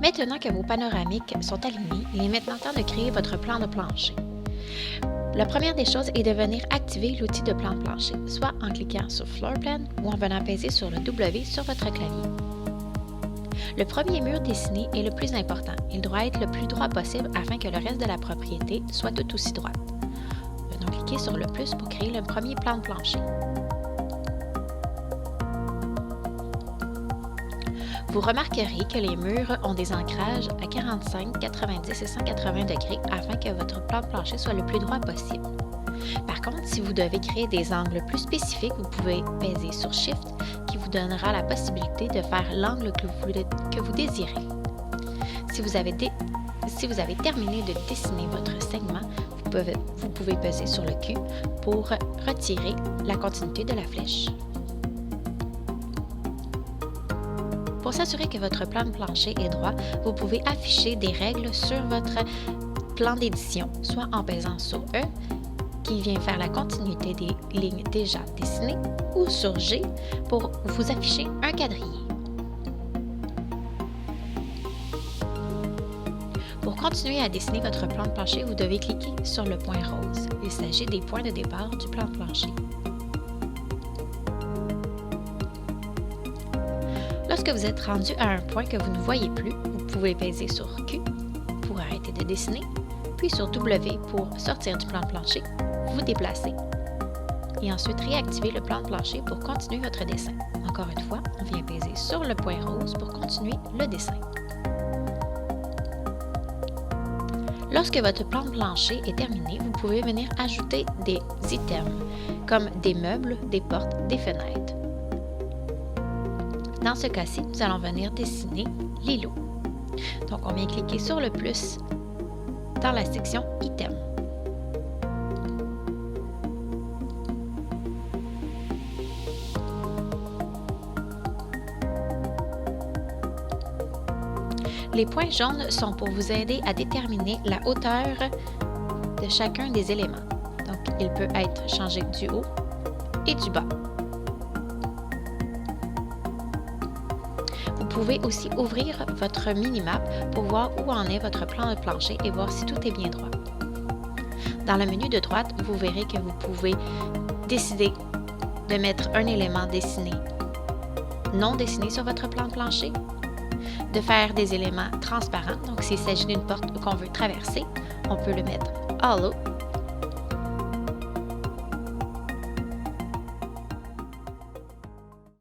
Maintenant que vos panoramiques sont alignés, il est maintenant temps de créer votre plan de plancher. La première des choses est de venir activer l'outil de plan de plancher, soit en cliquant sur Floor Plan ou en venant peser sur le W sur votre clavier. Le premier mur dessiné est le plus important. Il doit être le plus droit possible afin que le reste de la propriété soit tout aussi droite. Venons cliquer sur le plus pour créer le premier plan de plancher. Vous remarquerez que les murs ont des ancrages à 45, 90 et 180 degrés afin que votre plan de plancher soit le plus droit possible. Par contre, si vous devez créer des angles plus spécifiques, vous pouvez peser sur Shift qui vous donnera la possibilité de faire l'angle que vous désirez. Si vous avez terminé de dessiner votre segment, vous pouvez peser sur le Q pour retirer la continuité de la flèche. Pour s'assurer que votre plan de plancher est droit, vous pouvez afficher des règles sur votre plan d'édition, soit en pesant sur E, qui vient faire la continuité des lignes déjà dessinées, ou sur G pour vous afficher un quadrillé. Pour continuer à dessiner votre plan de plancher, vous devez cliquer sur le point rose. Il s'agit des points de départ du plan de plancher. Lorsque vous êtes rendu à un point que vous ne voyez plus, vous pouvez peser sur Q pour arrêter de dessiner, puis sur W pour sortir du plan de plancher, vous déplacer et ensuite réactiver le plan de plancher pour continuer votre dessin. Encore une fois, on vient peser sur le point rose pour continuer le dessin. Lorsque votre plan de plancher est terminé, vous pouvez venir ajouter des items comme des meubles, des portes, des fenêtres. Dans ce cas-ci, nous allons venir dessiner l'îlot. Donc, on vient cliquer sur le plus dans la section Items. Les points jaunes sont pour vous aider à déterminer la hauteur de chacun des éléments. Donc, il peut être changé du haut et du bas. Vous pouvez aussi ouvrir votre minimap pour voir où en est votre plan de plancher et voir si tout est bien droit. Dans le menu de droite, vous verrez que vous pouvez décider de mettre un élément dessiné, non dessiné sur votre plan de plancher, de faire des éléments transparents. Donc, s'il s'agit d'une porte qu'on veut traverser, on peut le mettre hollow